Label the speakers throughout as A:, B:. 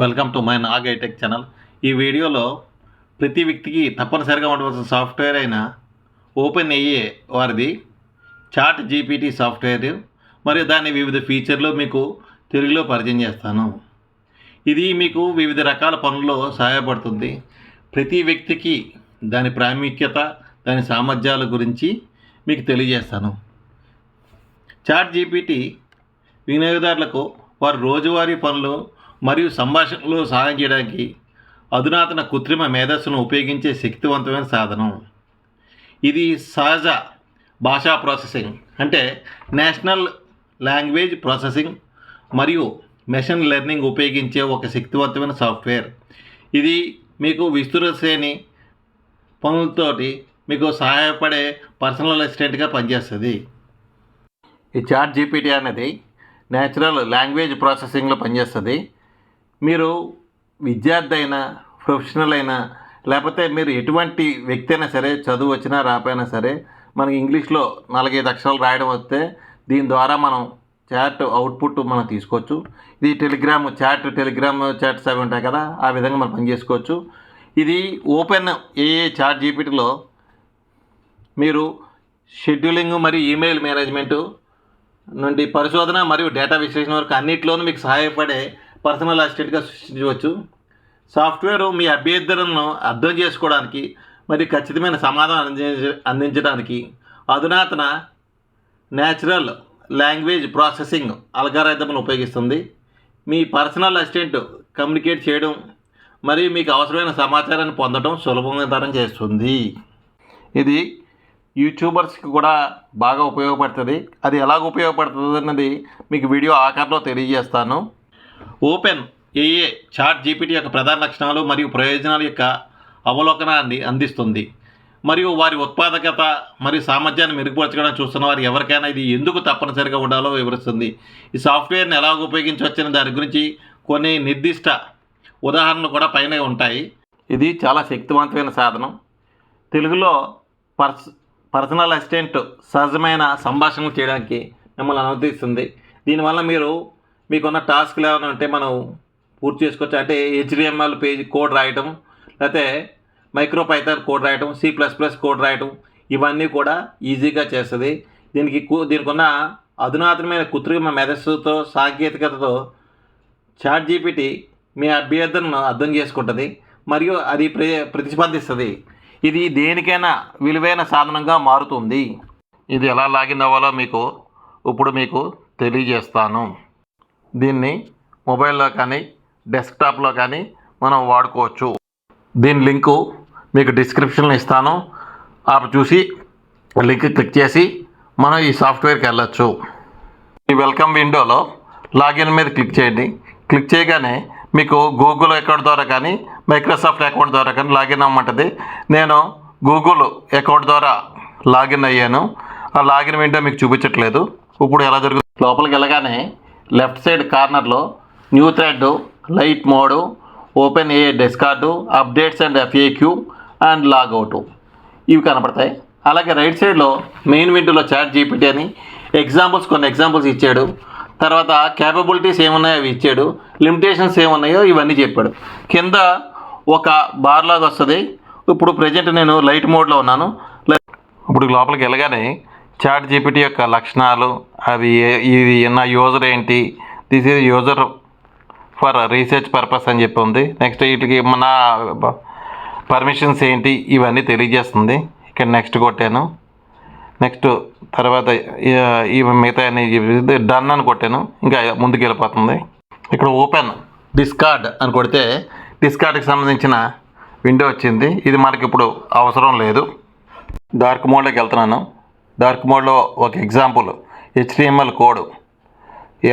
A: Welcome to my Nag iTech channel. ఈ వీడియోలో ప్రతి వ్యక్తికి తప్పనిసరిగా ఉండవలసిన సాఫ్ట్వేర్ అయిన ఓపెన్ ఏఐ వారిది చాట్ జీపీటీ సాఫ్ట్వేర్ మరియు దాని వివిధ ఫీచర్లు మీకు తెలుగులో పరిచయం చేస్తాను. ఇది మీకు వివిధ రకాల పనుల్లో సహాయపడుతుంది. ప్రతి వ్యక్తికి దాని ప్రాముఖ్యత, దాని సామర్థ్యాల గురించి మీకు తెలియజేస్తాను. చాట్ జీపీటీ వినియోగదారులకు వారి రోజువారీ పనులు మరియు సంభాషణలు సహాయం చేయడానికి అధునాతన కృత్రిమ మేధస్సును ఉపయోగించే శక్తివంతమైన సాధనం. ఇది సహజ భాషా ప్రాసెసింగ్ అంటే నేషనల్ లాంగ్వేజ్ ప్రాసెసింగ్ మరియు మెషిన్ లెర్నింగ్ ఉపయోగించే ఒక శక్తివంతమైన సాఫ్ట్వేర్. ఇది మీకు విస్తృత శ్రేణి పనులతోటి మీకు సహాయపడే పర్సనల్ అసిస్టెంట్గా పనిచేస్తుంది. ఈ చాట్ జీపీటీ అనేది నేచురల్ లాంగ్వేజ్ ప్రాసెసింగ్లో పనిచేస్తుంది. మీరు విద్యార్థి అయినా, ప్రొఫెషనల్ అయినా, లేకపోతే మీరు ఎటువంటి వ్యక్తి అయినా సరే, చదువు వచ్చినా రాకపోయినా సరే, మనకి ఇంగ్లీష్లో 4-5 అక్షరాలు రాయడం వస్తే దీని ద్వారా మనం చాట్ అవుట్పుట్ మనం తీసుకోవచ్చు. ఇది టెలిగ్రామ్ చాట్స్ అవి ఉంటాయి కదా, ఆ విధంగా మనం పని చేసుకోవచ్చు. ఇది ఓపెన్ ఏఐ చాట్ జీపీటీలో మీరు షెడ్యూలింగ్ మరియు ఈమెయిల్ మేనేజ్మెంటు నుండి పరిశోధన మరియు డేటా విశ్లేషణ వరకు అన్నింటిలోనూ మీకు సహాయపడే పర్సనల్ అసిస్టెంట్గా సృష్టించవచ్చు. సాఫ్ట్వేర్ మీ అభ్యర్థులను అర్థం చేసుకోవడానికి మరియు ఖచ్చితమైన సమాధానం అందించడానికి అధునాతన నేచురల్ లాంగ్వేజ్ ప్రాసెసింగ్ అల్గారిథంను ఉపయోగిస్తుంది. మీ పర్సనల్ అసిస్టెంట్ కమ్యూనికేట్ చేయడం మరియు మీకు అవసరమైన సమాచారాన్ని పొందడం సులభతరం చేస్తుంది. ఇది యూట్యూబర్స్కి కూడా బాగా ఉపయోగపడుతుంది. అది ఎలాగ ఉపయోగపడుతుంది అన్నది మీకు వీడియో ఆఖరిలో తెలియజేస్తాను. ఓపెన్ ఏఐ చాట్ జీపీటీ యొక్క ప్రధాన లక్షణాలు మరియు ప్రయోజనాల యొక్క అవలోకనాన్ని అందిస్తుంది. మరియు వారి ఉత్పాదకత మరియు సామర్థ్యాన్ని మెరుగుపరచడానికి చూస్తున్న వారు ఎవరికైనా ఇది ఎందుకు తప్పనిసరిగా ఉండాలో వివరిస్తుంది. ఈ సాఫ్ట్వేర్ని ఎలాగ ఉపయోగించవచ్చని దాని గురించి కొన్ని నిర్దిష్ట ఉదాహరణలు కూడా పైన ఉంటాయి. ఇది చాలా శక్తివంతమైన సాధనం. తెలుగులో పర్సనల్ అసిస్టెంట్ సహజమైన సంభాషణలు చేయడానికి మిమ్మల్ని అనుమతిస్తుంది. దీనివల్ల మీకున్న టాస్క్లు ఏమైనా ఉంటే మనం పూర్తి చేసుకోవచ్చు. అంటే HTML పేజ్ కోడ్ రాయటం, లేకపోతే మైక్రోపైథాన్ కోడ్ రాయటం, C++ కోడ్ రాయటం, ఇవన్నీ కూడా ఈజీగా చేస్తుంది. దీనికి ఉన్న అధునాతనమైన కృత్రిమ మేధస్సుతో, సాంకేతికతతో చాట్ జీపీటీ మీ అభ్యర్థులను అర్థం చేసుకుంటుంది మరియు అది ప్రతిస్పందిస్తుంది. ఇది దేనికైనా విలువైన సాధనంగా మారుతుంది. ఇది ఎలా లాగిన్ అవ్వాలో ఇప్పుడు మీకు తెలియజేస్తాను. దీన్ని మొబైల్లో కానీ డెస్క్టాప్లో కానీ మనం వాడుకోవచ్చు. దీని లింకు మీకు డిస్క్రిప్షన్లో ఇస్తాను. చూసి లింక్ క్లిక్ చేసి మనం ఈ సాఫ్ట్వేర్కి వెళ్ళచ్చు. ఈ వెల్కమ్ విండోలో లాగిన్ మీద క్లిక్ చేయండి. క్లిక్ చేయగానే మీకు గూగుల్ అకౌంట్ ద్వారా కానీ మైక్రోసాఫ్ట్ అకౌంట్ ద్వారా కానీ లాగిన్ అవ్వమంటుంది. నేను గూగుల్ అకౌంట్ ద్వారా లాగిన్ అయ్యాను. ఆ లాగిన్ విండో మీకు చూపించట్లేదు. ఇప్పుడు ఎలా జరుగుతుంది? లోపలికి వెళ్ళగానే లెఫ్ట్ సైడ్ కార్నర్లో new thread, light mode, OpenAI Discord, updates and FAQ and logout ఇవి కనపడతాయి. అలాగే రైట్ సైడ్లో మెయిన్ విండోలో చాట్ జీపీటీ అని కొన్ని ఎగ్జాంపుల్స్ ఇచ్చాడు. తర్వాత క్యాపబిలిటీస్ ఏమున్నాయో అవి ఇచ్చాడు. లిమిటేషన్స్ ఏమున్నాయో ఇవన్నీ చెప్పాడు. కింద ఒక బార్ లాగా వస్తుంది. ఇప్పుడు ప్రజెంట్ నేను లైట్ మోడ్లో ఉన్నాను. ఇప్పుడు లోపలికి వెళ్ళగానే చాట్ జీపీటీ యొక్క లక్షణాలు, అవి ఇది నా యూజర్ ఏంటి, this is user for research purpose అని చెప్పి ఉంది. నెక్స్ట్ వీటికి మన పర్మిషన్స్ ఏంటి ఇవన్నీ తెలియజేస్తుంది. ఇక్కడ నెక్స్ట్ కొట్టాను. నెక్స్ట్ తర్వాత ఈ మిగతా డన్ అని కొట్టాను. ఇంకా ముందుకు వెళ్ళిపోతుంది. ఇక్కడ ఓపెన్ డిస్కార్డ్ అని కొడితే డిస్కార్డ్కి సంబంధించిన విండో వచ్చింది. ఇది మనకి ఇప్పుడు అవసరం లేదు. డార్క్ మోడ్లోకి వెళ్తున్నాను. డార్క్ మోడ్లో ఒక ఎగ్జాంపుల్ HTML కోడ్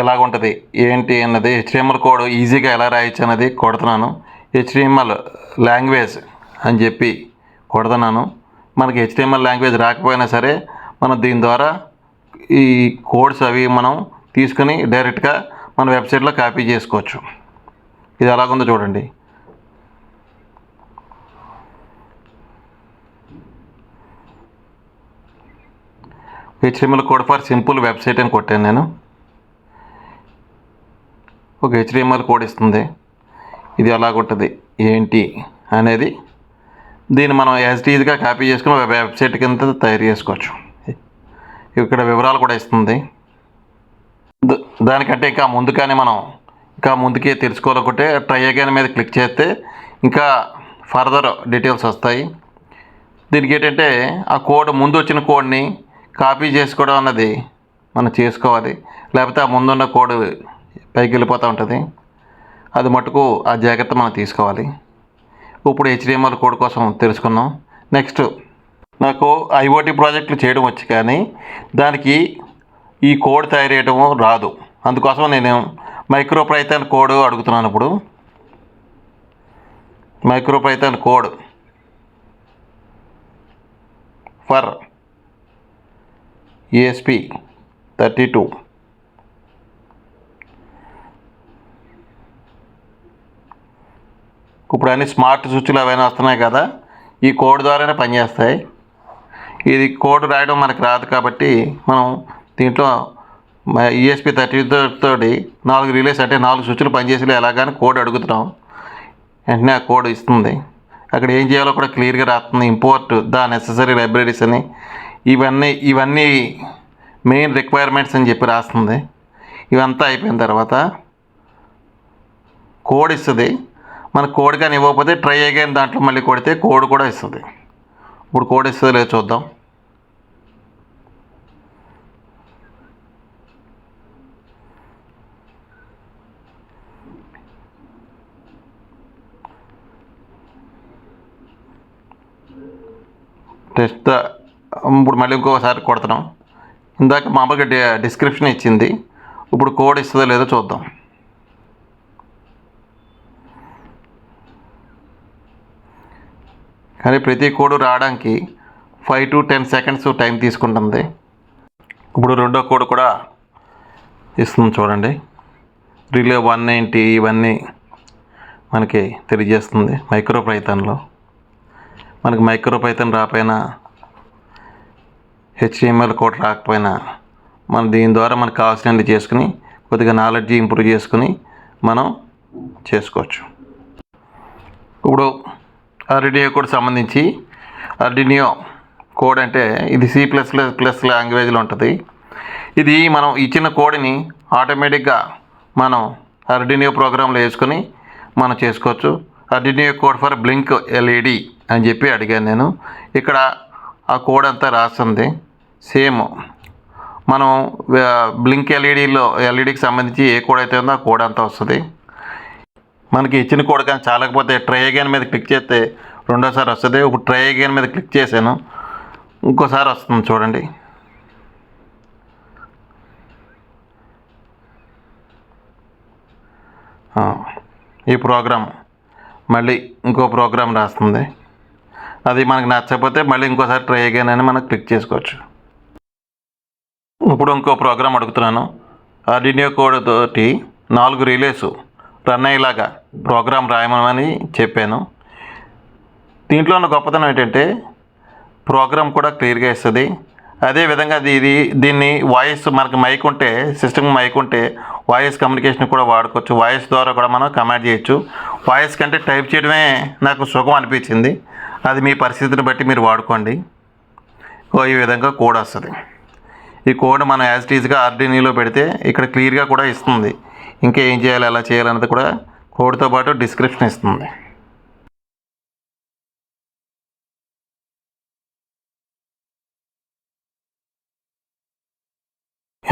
A: ఎలాగుంటుంది ఏంటి అన్నది, HTML కోడ్ ఈజీగా ఎలా రాయొచ్చు అన్నది కొడుతున్నాను. HTML లాంగ్వేజ్ అని చెప్పి కొడుతున్నాను. మనకి HTML లాంగ్వేజ్ రాకపోయినా సరే మనం దీని ద్వారా ఈ కోడ్స్ అవి మనం తీసుకుని డైరెక్ట్గా మన వెబ్సైట్లో కాపీ చేసుకోవచ్చు. ఇది ఎలాగుందో చూడండి. HTML code for simple website అని కొట్టాను నేను. ఒక HTML కోడ్ ఇస్తుంది. ఇది ఎలాగుంటుంది ఏంటి అనేది దీన్ని మనం యాజిటీజ్గా కాపీ చేసుకుని వెబ్సైట్ కింద తయారు చేసుకోవచ్చు. ఇక్కడ వివరాలు కూడా ఇస్తుంది. దానికంటే ఇంకా ముందుగానే మనం ఇంకా ముందుకే తెలుసుకోవాలనుకుంటే ట్రై అగైన్ మీద క్లిక్ చేస్తే ఇంకా ఫర్దర్ డీటెయిల్స్ వస్తాయి. దీనికి ఏంటంటే ఆ కోడ్ ముందు వచ్చిన కోడ్ని కాపీ చేసుకోవడం అన్నది మనం చేసుకోవాలి, లేకపోతే ఆ ముందున్న కోడ్ పైకి వెళ్ళిపోతూ ఉంటుంది. అది మటుకు ఆ జాగ్రత్త మనం తీసుకోవాలి. ఇప్పుడు HTML కోడ్ కోసం తెలుసుకున్నాం. నెక్స్ట్ నాకు IoT ప్రాజెక్టులు చేయడం వచ్చు, కానీ దానికి ఈ కోడ్ తయారు చేయడం రాదు. అందుకోసం నేను మైక్రోపైథాన్ కోడ్ అడుగుతున్నాను. ఇప్పుడు మైక్రోపైథాన్ కోడ్ ఫర్ ESP32. ఇప్పుడు అన్ని స్మార్ట్ స్విచ్లు అవన్నీ వస్తున్నాయి కదా, ఈ కోడ్ ద్వారానే పనిచేస్తాయి. ఇది కోడ్ రాయడం మనకు రాదు కాబట్టి మనం దీంట్లో ESP32 తోటి 4 రిలేస్ అంటే 4 స్విచ్లు పనిచేసి ఎలాగని కోడ్ అడుగుతున్నాం. వెంటనే ఆ కోడ్ ఇస్తుంది. అక్కడ ఏం చేయాలో కూడా క్లియర్గా రాస్తుంది. ఇంపోర్ట్ ద నెసెసరీ లైబ్రరీస్ అని ఇవన్నీ మెయిన్ రిక్వైర్మెంట్స్ అని చెప్పి రాస్తుంది. ఇవంతా అయిపోయిన తర్వాత కోడ్ ఇస్తుంది. మన కోడ్ కానీ ఇవ్వకపోతే ట్రై అగైన్ దాంట్లో మళ్ళీ కొడితే కోడ్ కూడా ఇస్తుంది. ఇప్పుడు కోడ్ ఇస్తుంది లేదు చూద్దాం. టెస్ట్ ఇప్పుడు మళ్ళీ ఇంకోసారి కొడుతున్నాం. ఇందాక మామూలుగా డిస్క్రిప్షన్ ఇచ్చింది, ఇప్పుడు కోడ్ ఇస్తుందో లేదో చూద్దాం. కానీ ప్రతి కోడ్ రావడానికి 5 to 10 seconds టైం తీసుకుంటుంది. ఇప్పుడు రెండో కోడ్ కూడా ఇస్తుంది చూడండి. రిలే 190 ఇవన్నీ మనకి తెలియజేస్తుంది. మైక్రోపైథాన్లో మనకి మైక్రోపైథాన్ రాకపోయినా HTML కోడ్ రాకపోయినా మనం దీని ద్వారా మనకు కావాల్సినవి చేసుకుని కొద్దిగా నాలెడ్జ్ ఇంప్రూవ్ చేసుకుని మనం చేసుకోవచ్చు. ఇప్పుడు ఆర్డినియో కోడ్ సంబంధించి ఆర్డినియో కోడ్ అంటే ఇది C++ లాంగ్వేజ్లో ఉంటుంది. ఇది మనం ఇచ్చిన కోడ్ని ఆటోమేటిక్గా మనం ఆర్డినియో ప్రోగ్రాంలో వేసుకొని మనం చేసుకోవచ్చు. ఆర్డినియో కోడ్ ఫర్ బ్లింక్ LED అని చెప్పి అడిగాను నేను. ఇక్కడ ఆ కోడ్ అంతా రాస్తుంది. సేమ్ మనం బ్లింక్ ఎల్ఈడికి సంబంధించి ఏ కోడ్ అయితే ఉందో ఆ కోడ్ అంతా వస్తుంది. మనకి ఇచ్చిన కోడ్ కానీ చాలకపోతే ట్రై అగైన్ మీద క్లిక్ చేస్తే రెండోసారి వస్తుంది. ఇప్పుడు ట్రై అగైన్ మీద క్లిక్ చేశాను, ఇంకోసారి వస్తుంది చూడండి. ఈ ప్రోగ్రామ్ మళ్ళీ ఇంకో ప్రోగ్రామ్ రాస్తుంది. అది మనకు నచ్చకపోతే మళ్ళీ ఇంకోసారి ట్రై అగైన్ అని మనం క్లిక్ చేసుకోవచ్చు. ఇప్పుడు ఇంకో ప్రోగ్రామ్ అడుగుతున్నాను. ఆర్డినియో కోడ్ తోటి 4 రిలేస్ రన్ అయ్యేలాగా ప్రోగ్రామ్ రాయమని చెప్పాను. దీంట్లో ఉన్న గొప్పతనం ఏంటంటే ప్రోగ్రామ్ కూడా క్లియర్గా ఇస్తుంది. అదేవిధంగా దీన్ని వాయిస్ మనకి మైక్ ఉంటే, సిస్టమ్ మైక్ ఉంటే వాయిస్ కమ్యూనికేషన్ కూడా వాడుకోవచ్చు. వాయిస్ ద్వారా కూడా మనం కమాండ్ చేయొచ్చు. వాయిస్ కంటే టైప్ చేయడమే నాకు సుఖం అనిపించింది. అది మీ పరిస్థితిని బట్టి మీరు వాడుకోండి. ఈ విధంగా కోడ్ వస్తుంది. ఈ కోడ్ మనం యాజ్ ఇట్ ఈజ్గా ఆర్డినియోలో పెడితే ఇక్కడ క్లియర్గా కూడా ఇస్తుంది. ఇంకా ఏం చేయాలి, ఎలా చేయాలన్నది కూడా కోడ్తో పాటు డిస్క్రిప్షన్ ఇస్తుంది.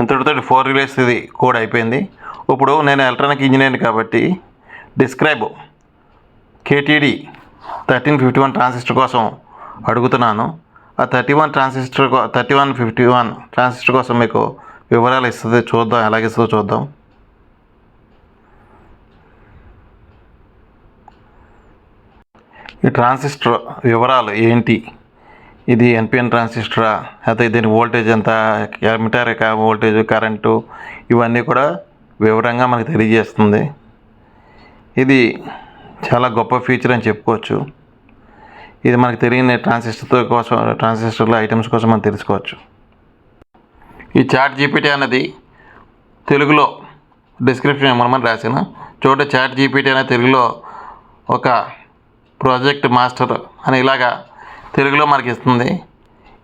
A: ఇంతటితో 4 రిలేస్ ఇది కోడ్ అయిపోయింది. ఇప్పుడు నేను ఎలక్ట్రానిక్ ఇంజనీర్ని కాబట్టి డిస్క్రైబ్ KTD 1351 ట్రాన్సిస్టర్ కోసం అడుగుతున్నాను. ఆ 3151 ట్రాన్సిస్టర్ కోసం మీకు వివరాలు ఇస్తుంది. చూద్దాం ఎలాగిస్తుందో చూద్దాం. ఈ ట్రాన్సిస్టర్ వివరాలు ఏంటి, ఇది NPN ట్రాన్సిస్టరా, అయితే దీని వోల్టేజ్ ఎంత, ఎమిటర్ వోల్టేజ్, కరెంటు, ఇవన్నీ కూడా వివరంగా మనకు తెలియజేస్తుంది. ఇది చాలా గొప్ప ఫీచర్ అని చెప్పుకోవచ్చు. ఇది మనకు తెలియని ట్రాన్సిస్టర్ల ఐటమ్స్ కోసం మనం తెలుసుకోవచ్చు. ఈ చాట్ GPT అన్నది తెలుగులో డిస్క్రిప్షన్ మనం రాసిన చోట చాట్ GPT అనే తెలుగులో ఒక ప్రాజెక్ట్ మాస్టర్ అని ఇలాగా తెలుగులో మనకి ఇస్తుంది.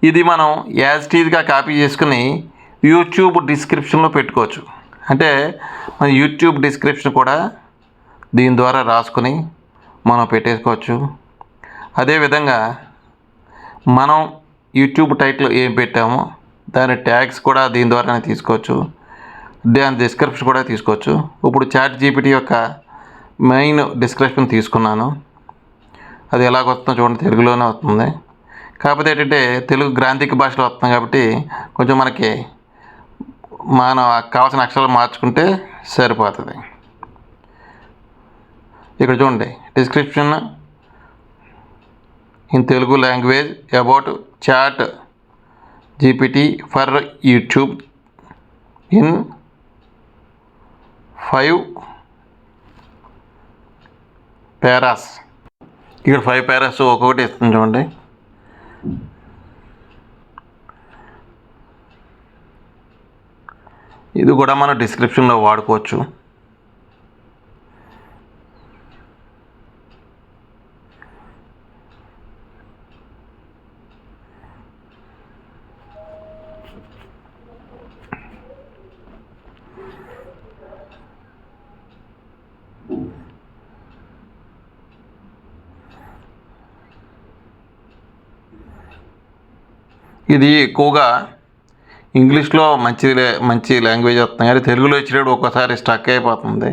A: ఇది మనం యాజ్ టీజ్గా కాపీ చేసుకుని యూట్యూబ్ డిస్క్రిప్షన్లో పెట్టుకోవచ్చు. అంటే మన యూట్యూబ్ డిస్క్రిప్షన్ కూడా దీని ద్వారా రాసుకొని మనం పెట్టేసుకోవచ్చు. అదేవిధంగా మనం యూట్యూబ్ టైటిల్ ఏం పెట్టామో దాని ట్యాగ్స్ కూడా దీని ద్వారానే తీసుకోవచ్చు. దాని డిస్క్రిప్షన్ కూడా తీసుకోవచ్చు. ఇప్పుడు చాట్ జీపీటీ యొక్క మెయిన్ డిస్క్రిప్షన్ తీసుకున్నాను. అది ఎలాగొస్తుందో చూడండి, తెలుగులోనే వస్తుంది. కాకపోతే ఏంటంటే తెలుగు గ్రాంథిక భాషలో వస్తుంది కాబట్టి కొంచెం మనకి మనం కావాల్సిన అక్షరాలు మార్చుకుంటే సరిపోతుంది. ఇక్కడ చూడండి, description in Telugu language about chat GPT for YouTube in 5 paras. ఇక్కడ 5 పారాస్ ఒక్కొక్కటి ఇస్తుంది చూడండి. ఇది కూడా మనం డిస్క్రిప్షన్లో వాడుకోవచ్చు. ఇది ఎక్కువగా ఇంగ్లీష్లో మంచి లాంగ్వేజ్ వస్తుంది, కానీ తెలుగులో ఇచ్చినప్పుడు ఒక్కోసారి స్టక్ అయిపోతుంది.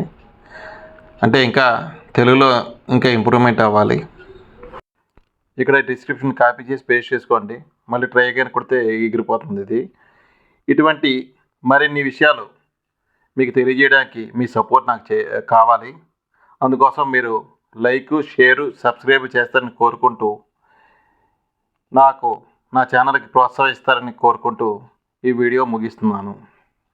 A: అంటే ఇంకా తెలుగులో ఇంకా ఇంప్రూవ్మెంట్ అవ్వాలి. ఇక్కడ డిస్క్రిప్షన్ కాపీ చేసి పేస్ట్ చేసుకోండి. మళ్ళీ ట్రై అగైన్ కొడితే ఎగిరిపోతుంది ఇది. ఇటువంటి మరిన్ని విషయాలు మీకు తెలియజేయడానికి మీ సపోర్ట్ నాకు కావాలి. అందుకోసం మీరు లైక్, షేరు, సబ్స్క్రైబ్ చేస్తారని కోరుకుంటూ, నా ఛానల్కి ప్రోత్సహిస్తారని కోరుకుంటూ ఈ వీడియో ముగిస్తున్నాను.